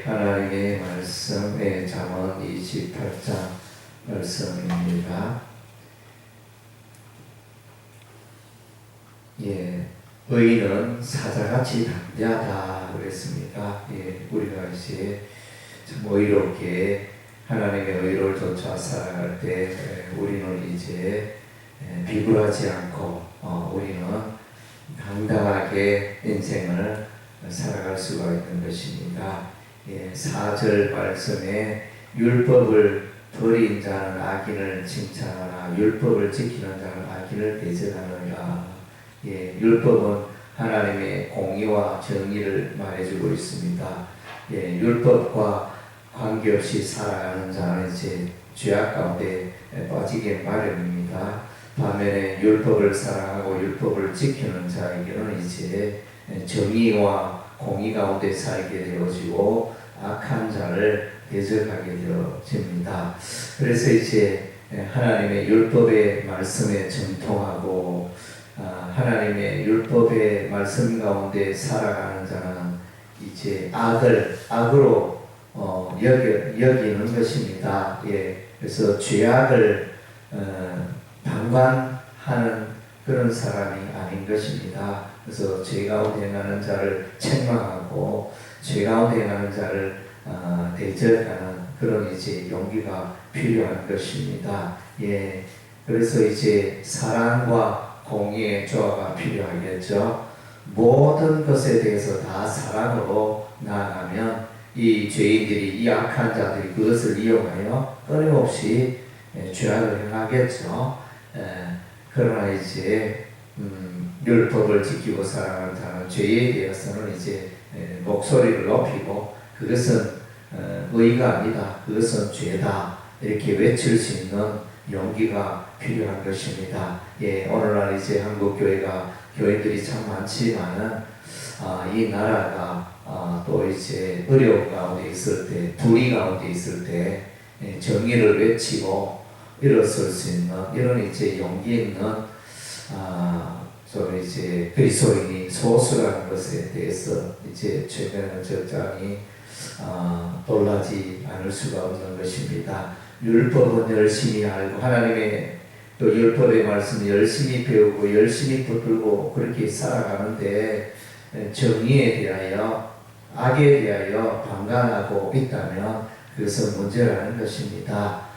하나님의 말씀, 잠언 28장 말씀입니다. 의인은 사자같이 담대하다 그랬습니다. 우리가 이제 참 의롭게 하나님의 의를 쫓아 살아갈 때 우리는 이제 비굴하지 않고 우리는 당당하게 인생을 살아갈 수가 있는 것입니다. 4절 말씀에 율법을 버린 자는 악인을 칭찬하나 율법을 지키는 자는 악인을 대적하느니라. 율법은 하나님의 공의와 정의를 말해주고 있습니다. 율법과 관계없이 살아가는 자는 이제 죄악 가운데 빠지게 마련입니다. 반면에 율법을 사랑하고 율법을 지키는 자에게는 이제 정의와 공의 가운데 살게 되어지고 악한 자를 대적하게 되어집니다. 그래서 이제 하나님의 율법의 말씀에 정통하고 하나님의 율법의 말씀 가운데 살아가는 자는 이제 악으로 여기는 것입니다. 그래서 죄악을 방관하는 그런 사람이 아닌 것입니다. 그래서 죄 가운데 행하는 자를 책망하고 죄 가운데 행하는 자를 대적하는 그런 이제 용기가 필요한 것입니다. 그래서 이제 사랑과 공의의 조화가 필요하겠죠. 모든 것에 대해서 다 사랑으로 나아가면 이 죄인들이, 이 악한 자들이 그것을 이용하여 끊임없이 죄악을 행하겠죠. 그러나 이제 율법을 지키고 살아가는 자는 죄에 대해서는 이제 목소리를 높이고 그것은 의가 아니다, 그것은 죄다 이렇게 외칠 수 있는 용기가 필요한 것입니다. 오늘날 이제 한국 교회들이 참 많지만은 이 나라가 또 이제 어려움 가운데 있을 때, 불의 가운데 있을 때 정의를 외치고 일어설 수 있는 이런 이제 용기 있는 좀 이제 그리스도인이 소수라는 것에 대해서 이제 최근에는 적잖이 놀라지 않을 수가 없는 것입니다. 율법은 열심히 알고 하나님의 또 율법의 말씀 열심히 배우고 열심히 붙들고 그렇게 살아가는데 정의에 대하여 악에 대하여 방관하고 있다면 그것은 문제라는 것입니다.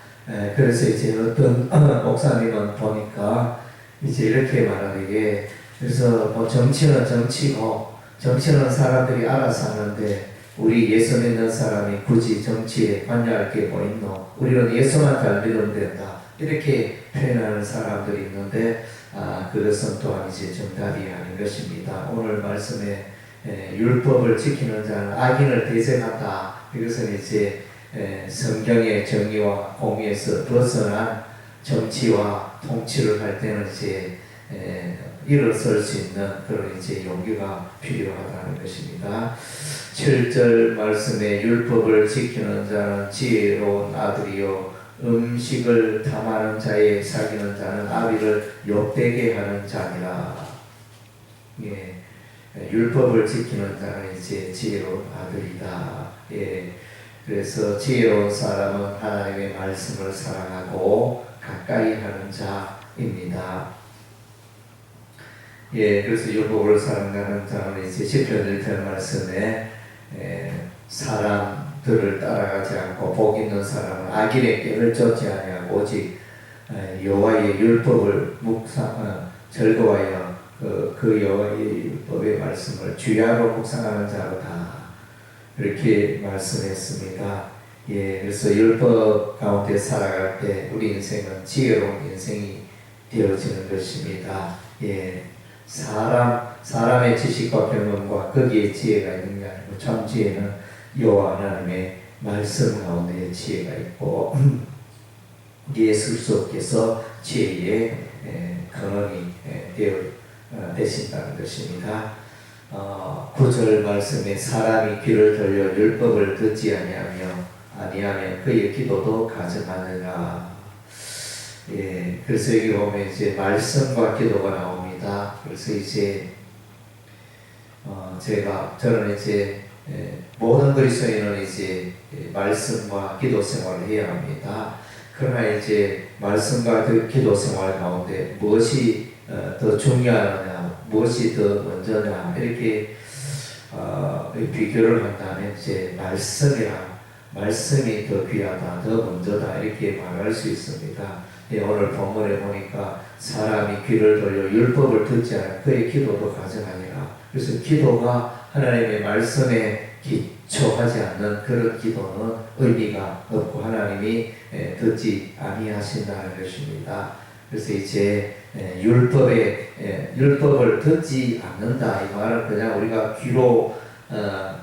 그래서 이제 어떤 목사님은 보니까 이제 이렇게 말하기에 그래서 뭐 정치는 정치고 정치는 사람들이 알아서 하는데 우리 예수 믿는 사람이 굳이 정치에 관여할 게 뭐 있노? 우리는 예수만 잘 믿으면 된다. 이렇게 표현하는 사람들이 있는데 그것은 또한 이제 정답이 아닌 것입니다. 오늘 말씀에 율법을 지키는 자는 악인을 대적한다. 이것은 이제 성경의 정의와 공의에서 벗어난 정치와 통치를 할 때는 이제 일어설 수 있는 그런 이제 용기가 필요하다는 것입니다. 7절 말씀에 율법을 지키는 자는 지혜로운 아들이요 음식을 탐하는 자의 사귀는 자는 아비를 욕되게 하는 자니라. 율법을 지키는 자는 이제 지혜로운 아들이다. 그래서 지혜로운 사람은 하나님의 말씀을 사랑하고 가까이 하는 자입니다. 그래서 율법을 사랑하는 자는 이제 시편 1편 말씀에 사람들을 따라가지 않고 복 있는 사람은 악인의 꾀를 쫓지 아니하고 오직 여호와의 율법을 즐거워하여 그 여호와의 율법의 말씀을 주야로 묵상하는 자로다. 그렇게 말씀했습니다. 그래서 율법 가운데 살아갈 때 우리 인생은 지혜로운 인생이 되어지는 것입니다. 사람의 지식과 경험과 거기에 지혜가 있는 게 아니고 참 지혜는 여호와 하나님의 말씀 가운데 지혜가 있고 예수께서 지혜의 근원이 되신다는 것입니다. 9절 말씀에 사람이 귀를 돌려 율법을 듣지 아니하면 그의 기도도 가증하느라. 그래서 여기 보면 이제 말씀과 기도가 나옵니다. 그래서 이제 저는 이제 모든 그리스도인은 이제 말씀과 기도 생활을 해야 합니다. 그러나 이제 말씀과 기도 생활 가운데 무엇이 더 중요하느냐, 무엇이 더 먼저냐 이렇게 비교를 한다면 이제 말씀이 더 귀하다, 더 먼저다 이렇게 말할 수 있습니다. 오늘 본문에 보니까 사람이 귀를 돌려 율법을 듣지 않아 그의 기도도 가증하니라. 그래서 기도가 하나님의 말씀에 기초하지 않는 그런 기도는 의미가 없고 하나님이 듣지 아니하신다는 것입니다. 그래서 이제 율법을 듣지 않는다 이 말은 그냥 우리가 귀로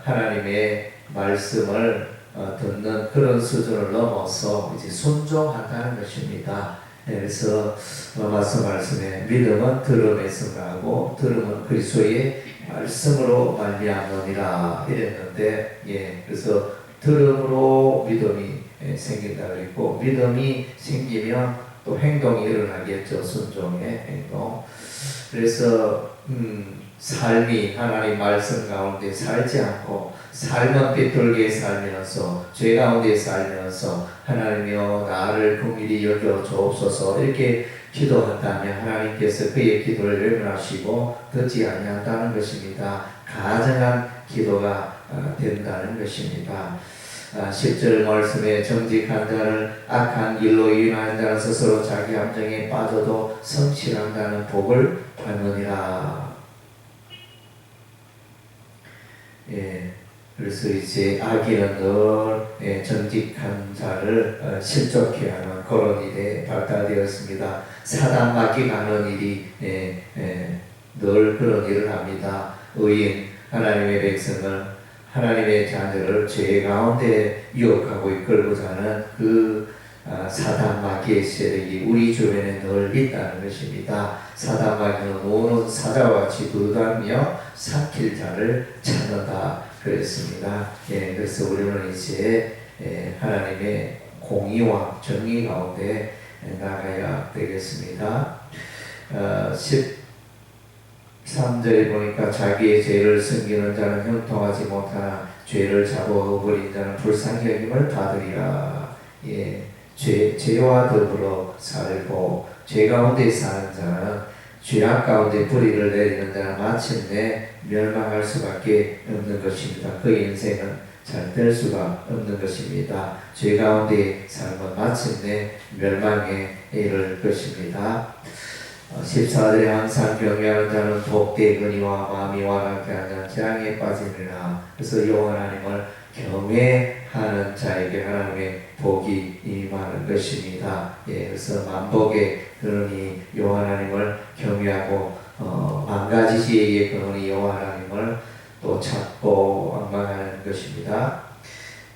하나님의 말씀을 듣는 그런 수준을 넘어서 이제 순종한다는 것입니다. 그래서 로마서 말씀에 믿음은 들음에서 나고 들음은 그리스도의 말씀으로 말미암으니라 이랬는데, 그래서 들음으로 믿음이 생긴다 그랬고 믿음이 생기면 또 행동이 일어나겠죠. 순종의 행동. 그래서 삶이 하나님 말씀 가운데 살지 않고 삶은 비뚤게 살면서 죄 가운데 살면서 하나님이여 나를 긍휼히 여겨 주옵소서 이렇게 기도한다면 하나님께서 그의 기도를 외면하시고 듣지 아니한다는 것입니다. 가증한 기도가 된다는 것입니다. 10절 말씀에 정직한 자는 악한 길로 유인하는 자는 스스로 자기 함정에 빠져도 성실한다는 복을 받느니라. 그래서 이제 악인은 늘 정직한 자를 실족해 하는 그런 일에 발달되었습니다. 사단 맞기가는 일이 늘 그런 일을 합니다. 의인 하나님의 백성은 하나님의 자녀를 죄 가운데 유혹하고 이끌고자 하는 그 사단 마귀의 세력이 우리 주변에 늘 있다는 것입니다. 사단 마귀는 오는 사자와 같이 두다며 삼킬 자를 찾는다 그랬습니다. 그래서 우리는 이제 하나님의 공의와 정의 가운데 나가야 되겠습니다. 13절에 보니까 자기의 죄를 숨기는 자는 형통하지 못하나 죄를 잡아버린 자는 불쌍히 여김을 받으리라. 죄와 더불어 살고 죄 가운데 사는 자는 죄악 가운데 뿌리를 내리는 자는 마침내 멸망할 수밖에 없는 것입니다. 그 인생은 잘 될 수가 없는 것입니다. 죄 가운데 삶은 마침내 멸망에 이를 것입니다. 14절에 항상 경외하는 자는 복되거니와 마음이 완악하게 하는 재앙에 빠지느니라. 그래서 여호와 하나님을 경외하는 자에게 하나님의 복이 임하는 것입니다. 그래서 만복의 근원이 여호와 하나님을 경외하고 만가지지의 근원이 여호와 하나님을 또 찾고 원망하는 것입니다.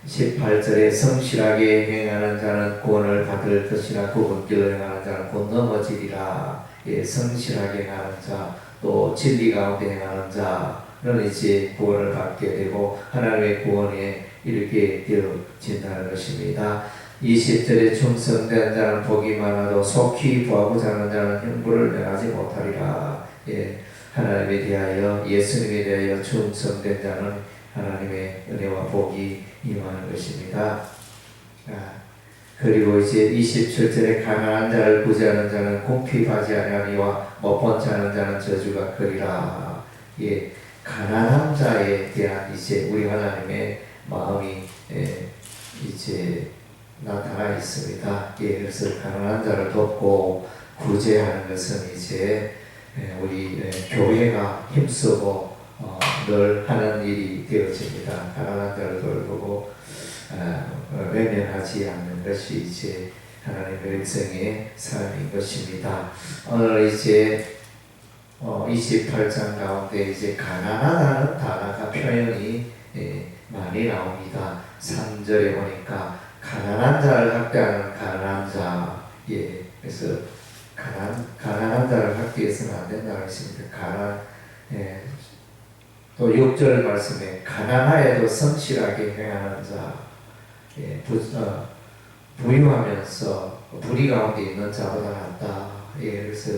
18절에 성실하게 행하는 자는 구원을 받을 것이나 굽은 길을 행하는 자는 곧 넘어지리라. 성실하게 행하는 자, 또 진리 가운데 행하는 자는 이제 구원을 받게 되고 하나님의 구원에 이르게 되어진다는 것입니다. 20절에 충성된 자는 복이 많아도 속히 구하고자 하는 자는 형벌을 면하지 못하리라. 하나님에 대하여 예수님에 대하여 충성된 자는 하나님의 은혜와 복이 임하는 것입니다. 그리고 이제 27절에 가난한 자를 구제하는 자는 궁핍하지 아니하니와 못본 자는 자는 저주가 그리라. 가난한 자에 대한 이제 우리 하나님의 마음이 이제 나타나 있습니다. 그래서 가난한 자를 돕고 구제하는 것은 이제 우리 교회가 힘쓰고 늘 하는 일이 되어집니다. 가난한 자를 돌보고 외면하지 않는 것이 이제 하나님의 백성의 삶인 것입니다. 오늘 이제 28장 가운데 이제 가난하다는 단어가 표현이 많이 나옵니다. 3절에 보니까 가난한 자를 학대하는 가난한 자, 그래서 가난한 자를 학대해서는 안 된다고 했습니다. 또 6절 말씀에 가난하여도 성실하게 행하는 자, 부유하면서 불의 가운데 있는 자보다 낫다. 그래서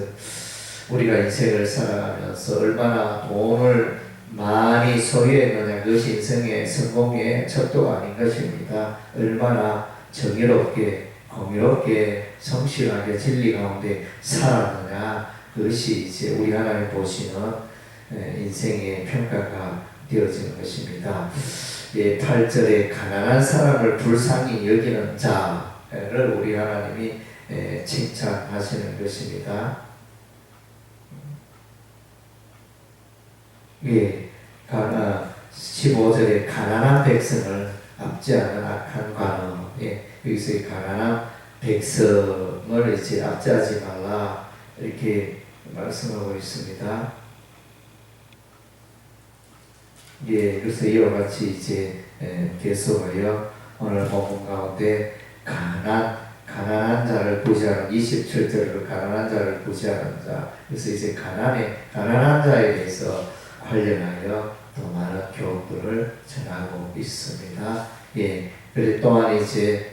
우리가 인생을 살아가면서 얼마나 돈을 많이 소유했느냐, 그것이 인생의 성공의 척도가 아닌 것입니다. 얼마나 정의롭게, 공의롭게, 성실하게 진리 가운데 살았느냐, 그것이 이제 우리 하나님 보시는 인생의 평가가 되어지는 것입니다. 8절에 가난한 사람을 불쌍히 여기는 자를 우리 하나님이 칭찬하시는 것입니다. 15절에 가난한 백성을 압제하는 악한 관어. 여기서 가난한 백성을 이제 압제하지 말라 이렇게 말씀하고 있습니다. 그래서 이와 같이 이제 계속하여 오늘 본문 가운데 가난한 자를 구제하는 27절로 가난한 자를 구제하는 자. 그래서 이제 가난한 자에 대해서 관련하여 또 많은 교훈들을 전하고 있습니다. 그리고 또한 이제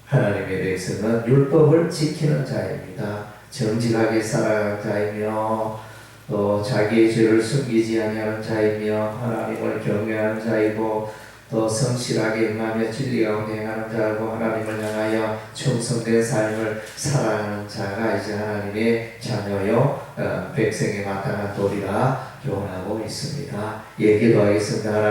하나님의 백성은 율법을 지키는 자입니다. 정직하게 살아가는 자이며 또 자기의 죄를 숨기지 아니하는 자이며 하나님을 경외하는 자이고 또 성실하게 행하며 진리 가운데 행하는 자고 하나님을 향하여 충성된 삶을 살아가는 자가 이제 하나님의 자녀요 백성에 마땅한 도리라 교훈하고 있습니다. 기도하겠습니다.